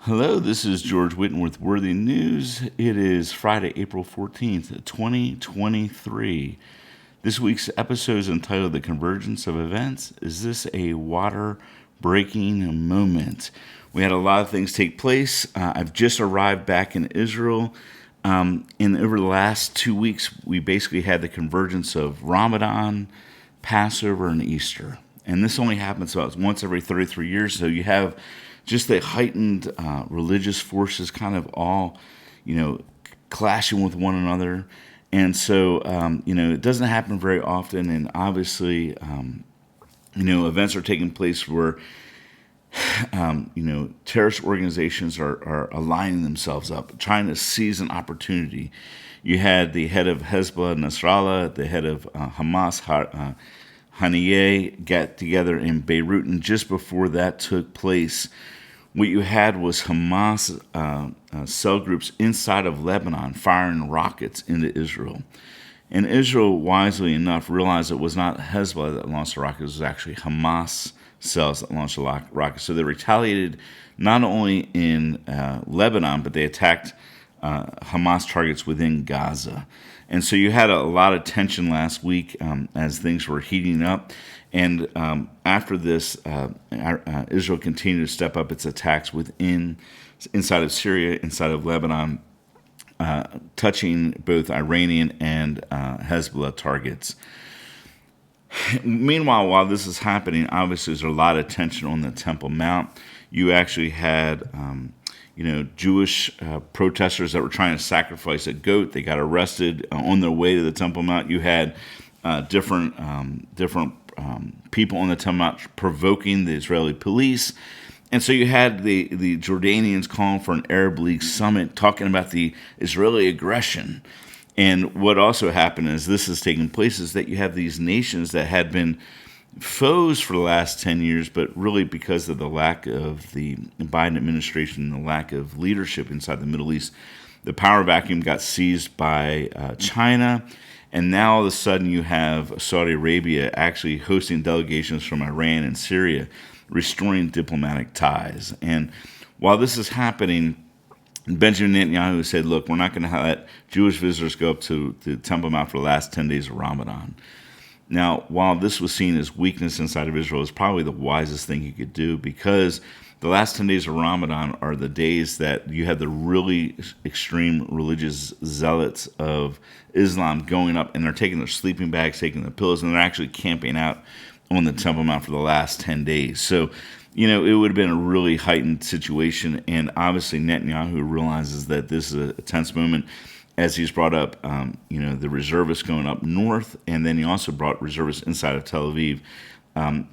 Hello, this is George Whitten with Worthy News. It is Friday, April 14th, 2023. This week's episode is entitled The Convergence of Events. Is this a water breaking moment? We had a lot of things take place. I've just arrived back in Israel. Over the last 2 weeks, we basically had the convergence of Ramadan, Passover, and Easter. And this only happens about once every 33 years. So you have just the heightened religious forces kind of all, clashing with one another. And so, it doesn't happen very often. And obviously, events are taking place where, terrorist organizations are aligning themselves up, trying to seize an opportunity. You had the head of Hezbollah, Nasrallah, the head of Hamas, Haniyeh, get together in Beirut. And just before that took place, what you had was Hamas cell groups inside of Lebanon firing rockets into Israel. And Israel, wisely enough, realized it was not Hezbollah that launched the rockets, it was actually Hamas cells that launched the rockets. So they retaliated not only in Lebanon, but they attacked Hamas targets within Gaza. And so you had a lot of tension last week as things were heating up. And after this, Israel continued to step up its attacks inside of Syria, inside of Lebanon, touching both Iranian and Hezbollah targets. Meanwhile, while this is happening, obviously there's a lot of tension on the Temple Mount. You actually had Jewish protesters that were trying to sacrifice a goat. They got arrested on their way to the Temple Mount. You had different people on the Temple Mount provoking the Israeli police. And so you had the Jordanians calling for an Arab League summit, talking about the Israeli aggression. And what also happened as this is taking place is that you have these nations that had been foes for the last 10 years, but really because of the lack of the Biden administration and the lack of leadership inside the Middle East, the power vacuum got seized by China. And now all of a sudden you have Saudi Arabia actually hosting delegations from Iran and Syria, restoring diplomatic ties. And while this is happening, Benjamin Netanyahu said, look, we're not going to let Jewish visitors go up to the Temple Mount for the last 10 days of Ramadan. Now, while this was seen as weakness inside of Israel, it's probably the wisest thing he could do, because the last 10 days of Ramadan are the days that you have the really extreme religious zealots of Islam going up, and they're taking their sleeping bags, taking their pillows, and they're actually camping out on the Temple Mount for the last 10 days. So, it would have been a really heightened situation, and obviously Netanyahu realizes that this is a tense moment, as he's brought up, the reservists going up north, and then he also brought reservists inside of Tel Aviv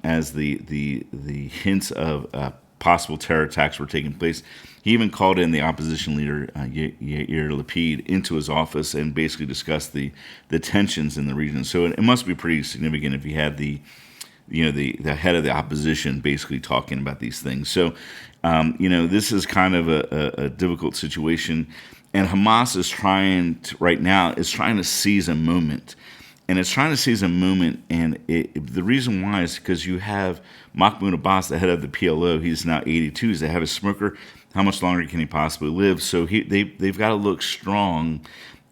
as the hints of possible terror attacks were taking place. He even called in the opposition leader, Yair Lapid, into his office and basically discussed the tensions in the region. So it must be pretty significant if you had the head of the opposition basically talking about these things. So, this is kind of a difficult situation. And Hamas is trying to seize a moment. And it's trying to seize a moment. And the reason why is because you have Mahmoud Abbas, the head of the PLO. He's now 82. He's the head of smoker. How much longer can he possibly live? So they've got to look strong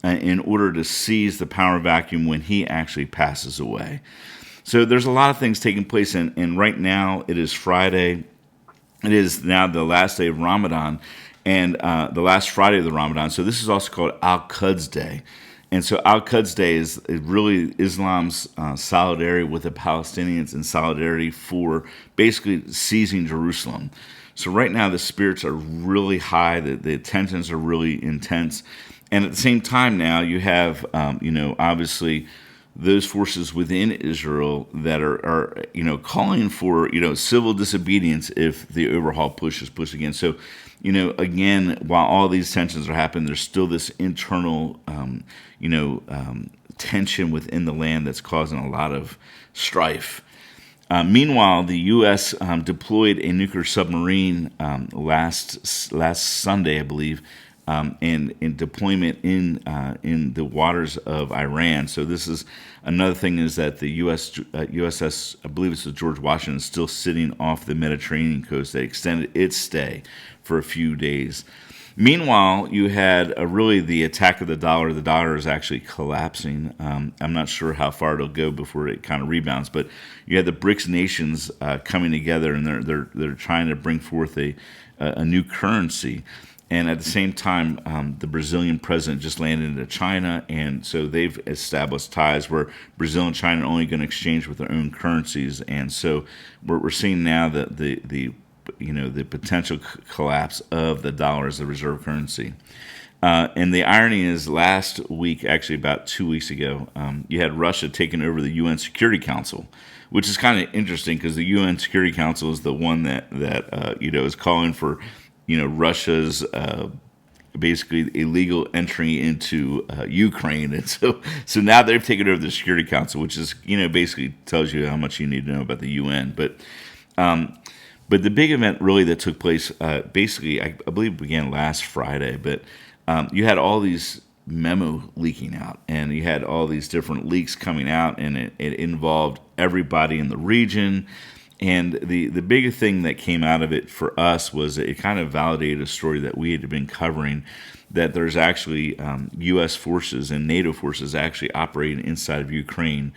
in order to seize the power vacuum when he actually passes away. So there's a lot of things taking place, and right now it is Friday. It is now the last day of Ramadan, and the last Friday of the Ramadan. So this is also called Al-Quds Day. And so Al-Quds Day is really Islam's solidarity with the Palestinians and solidarity for basically seizing Jerusalem. So right now the spirits are really high, the tensions are really intense. And at the same time now you have, obviously those forces within Israel that are calling for, civil disobedience if the overhaul push is pushed again. So, again, while all these tensions are happening, there's still this internal, tension within the land that's causing a lot of strife. Meanwhile, the U.S. Deployed a nuclear submarine last Sunday, I believe, and in deployment in the waters of Iran. So this is another thing, is that the USS, I believe it's the George Washington, is still sitting off the Mediterranean coast. They extended its stay for a few days. Meanwhile, you had really the attack of the dollar. The dollar is actually collapsing. I'm not sure how far it'll go before it kind of rebounds, but you had the BRICS nations coming together, and they're trying to bring forth a new currency. And at the same time, the Brazilian president just landed into China, and so they've established ties where Brazil and China are only going to exchange with their own currencies. And so we're seeing now that the potential collapse of the dollar as the reserve currency. And the irony is, last week, actually about 2 weeks ago, you had Russia taking over the UN Security Council, which is kind of interesting because the UN Security Council is the one that is calling for Russia's basically illegal entry into Ukraine, and so now they've taken over the Security Council, which is basically tells you how much you need to know about the UN, But the big event really that took place, basically, I believe began last Friday, but you had all these memo leaking out, and you had all these different leaks coming out, and it involved everybody in the region. And the bigger thing that came out of it for us was it kind of validated a story that we had been covering, that there's actually U.S. forces and NATO forces actually operating inside of Ukraine.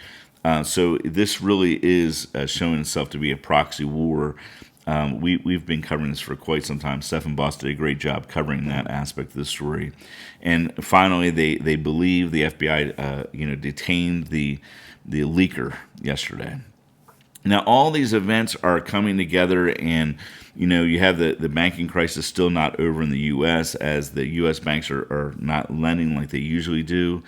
So this really is showing itself to be a proxy war. We've been covering this for quite some time. Stephen Boss did a great job covering that aspect of the story. And finally, they believe the FBI detained the leaker yesterday. Now, all these events are coming together, and you have the banking crisis still not over in the U.S., as the U.S. banks are not lending like they usually do.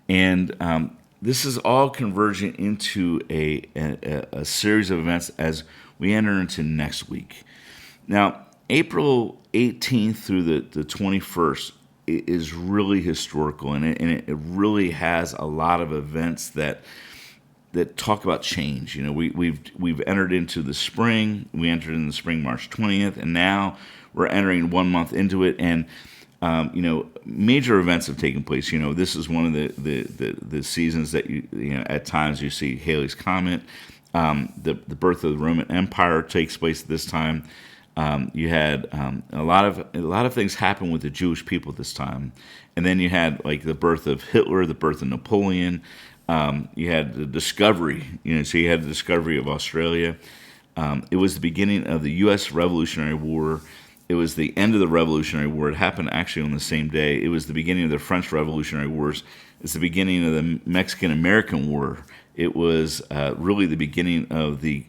And this is all converging into a series of events as we enter into next week. Now, April 18th through the 21st is really historical, and it really has a lot of events that talk about change. We've entered into the spring. We entered in the spring March 20th, and now we're entering 1 month into it, and major events have taken place. This is one of the seasons that at times you see Halley's Comet. The birth of the Roman Empire takes place at this time. You had a lot of things happen with the Jewish people at this time, and then you had like the birth of Hitler, the birth of Napoleon. You had the discovery. So you had the discovery of Australia. It was the beginning of the U.S. Revolutionary War. It was the end of the Revolutionary War. It happened actually on the same day. It was the beginning of the French Revolutionary Wars. It's the beginning of the Mexican-American War. It was really the beginning of the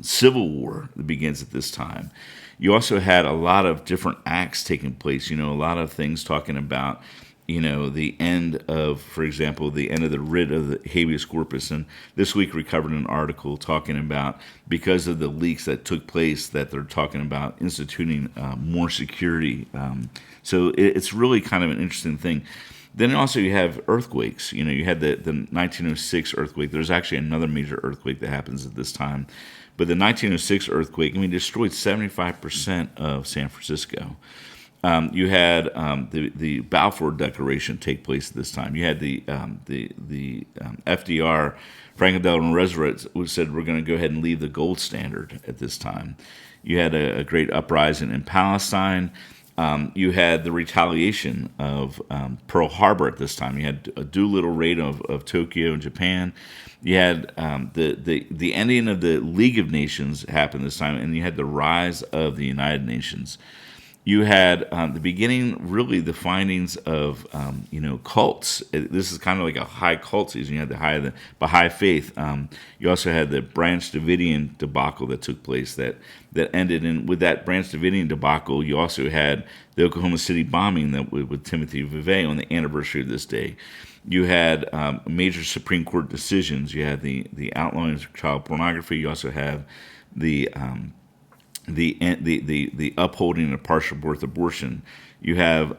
Civil War that begins at this time. You also had a lot of different acts taking place. A lot of things talking about the end of, for example, the end of the writ of the habeas corpus. And this week we covered an article talking about, because of the leaks that took place, that they're talking about instituting more security. So it's really kind of an interesting thing. Then also you have earthquakes. You had the 1906 earthquake. There's actually another major earthquake that happens at this time. But the 1906 earthquake, destroyed 75% of San Francisco. You had the Balfour Declaration take place at this time. You had the FDR, Franklin Delano Roosevelt, who said we're going to go ahead and leave the gold standard at this time. You had a great uprising in Palestine. You had the retaliation of Pearl Harbor at this time. You had a Doolittle raid of Tokyo in Japan. You had the ending of the League of Nations happen this time, and you had the rise of the United Nations. You had the beginning, really, the findings of cults. This is kind of like a high cult season. You had the Baha'i faith. You also had the Branch Davidian debacle that took place that ended in, with that Branch Davidian debacle. You also had the Oklahoma City bombing with Timothy Vivay on the anniversary of this day. You had major Supreme Court decisions. You had the outlawing of child pornography. You also have the the upholding of partial birth abortion. You have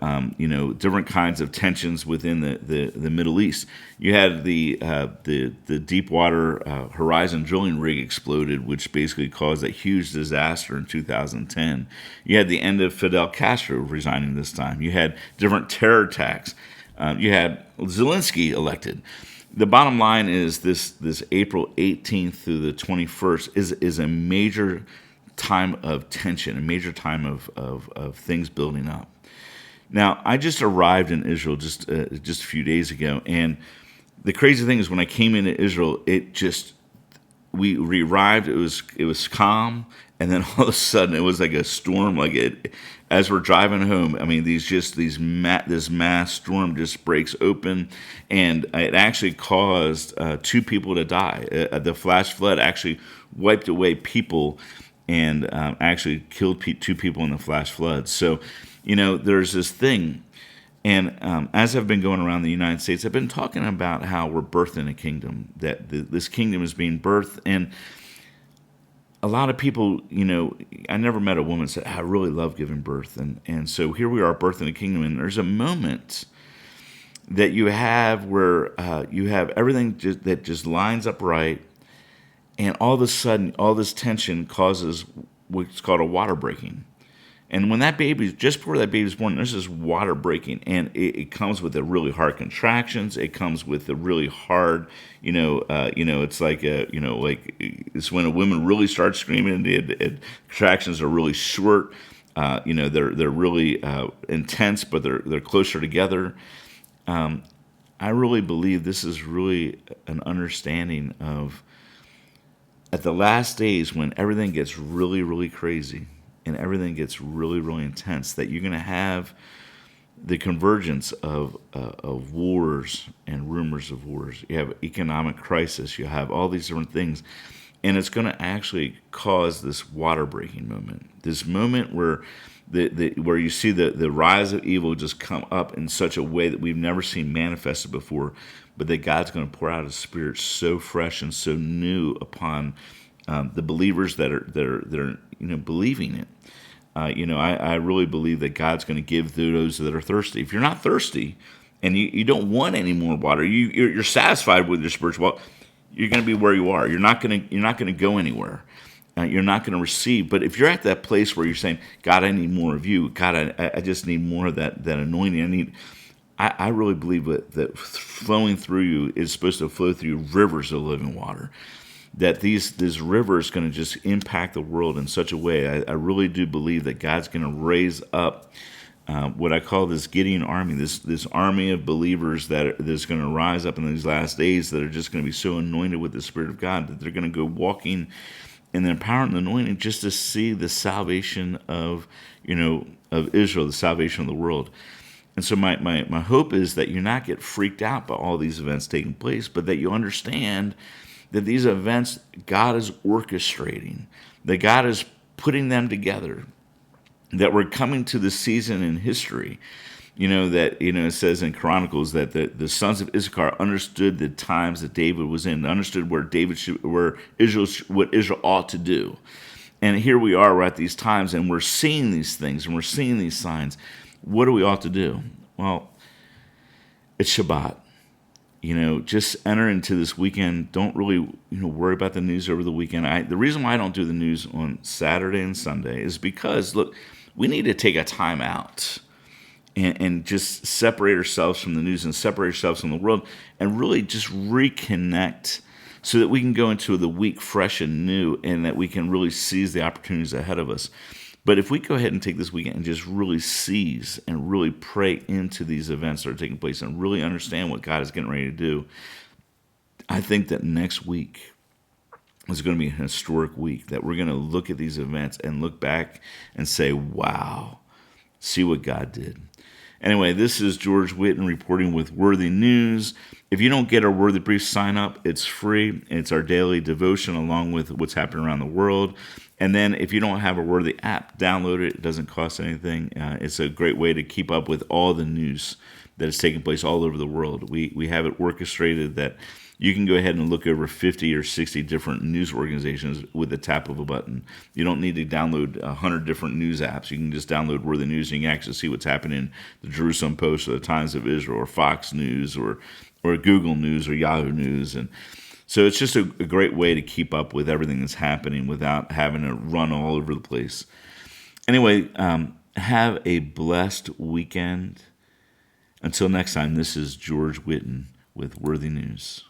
different kinds of tensions within the Middle East. You had the Deepwater Horizon drilling rig exploded, which basically caused a huge disaster in 2010. You had the end of Fidel Castro resigning this time. You had different terror attacks. You had Zelensky elected. The bottom line is this April 18th through the 21st is a major time of tension, a major time of things building up. Now, I just arrived in Israel just a few days ago, and the crazy thing is when I came into Israel, we arrived. It was calm, and then all of a sudden it was like a storm. As we're driving home, I mean, this mass storm just breaks open, and it actually caused 2 people to die. The flash flood actually wiped away people, and actually killed 2 people in the flash flood. So, there's this thing. And as I've been going around the United States, I've been talking about how we're birthing a kingdom, that this kingdom is being birthed. And a lot of people, I never met a woman that said, I really love giving birth. And so here we are birthing a kingdom. And there's a moment that you have where you have everything that just lines up right. And all of a sudden, all this tension causes what's called a water breaking. And when just before that baby's born, there's this water breaking, and it comes with the really hard contractions. It comes with the really hard, it's like it's when a woman really starts screaming. The contractions are really short. They're really intense, but they're closer together. I really believe this is really an understanding of at the last days when everything gets really, really crazy and everything gets really, really intense, that you're going to have the convergence of wars and rumors of wars. You have economic crisis. You have all these different things. And it's going to actually cause this water breaking moment, this moment where where you see the rise of evil just come up in such a way that we've never seen manifested before, but that God's going to pour out His Spirit so fresh and so new upon the believers that are believing it. I really believe that God's going to give those that are thirsty. If you're not thirsty and you don't want any more water, you're satisfied with your spiritual walk, you're going to be where you are. You're not going to go anywhere. You're not going to receive. But if you're at that place where you're saying, God, I need more of you. God, I just need more of that anointing. I really believe that flowing through you is supposed to flow through rivers of living water. That this river is going to just impact the world in such a way. I really do believe that God's going to raise up what I call this Gideon army, this army of believers that's going to rise up in these last days that are just going to be so anointed with the Spirit of God that they're going to go walking in the empowerment and anointing just to see the salvation of Israel, the salvation of the world. And so my hope is that you not get freaked out by all these events taking place, but that you understand that these events God is orchestrating, that God is putting them together, that we're coming to the season in history, it says in Chronicles that the sons of Issachar understood the times that David was in, understood what Israel ought to do. And here we are, we're at these times, and we're seeing these things, and we're seeing these signs. What do we ought to do? Well, it's Shabbat. Just enter into this weekend. Don't really, worry about the news over the weekend. The reason why I don't do the news on Saturday and Sunday is because, look, we need to take a time out and just separate ourselves from the news and separate ourselves from the world and really just reconnect so that we can go into the week fresh and new and that we can really seize the opportunities ahead of us. But if we go ahead and take this weekend and just really seize and really pray into these events that are taking place and really understand what God is getting ready to do, I think that next week is going to be a historic week, that we're going to look at these events and look back and say, wow, see what God did. Anyway, this is George Whitten reporting with Worthy News. If you don't get our Worthy Brief, sign up. It's free. It's our daily devotion along with what's happening around the world. And then if you don't have a Worthy app, download it. It doesn't cost anything. It's a great way to keep up with all the news that is taking place all over the world. We have it orchestrated that You can go ahead and look over 50 or 60 different news organizations with the tap of a button. You don't need to download 100 different news apps. You can just download Worthy News, and you can actually see what's happening in the Jerusalem Post or the Times of Israel or Fox News or Google News or Yahoo News. And so it's just a great way to keep up with everything that's happening without having to run all over the place. Anyway, have a blessed weekend. Until next time, this is George Whitten with Worthy News.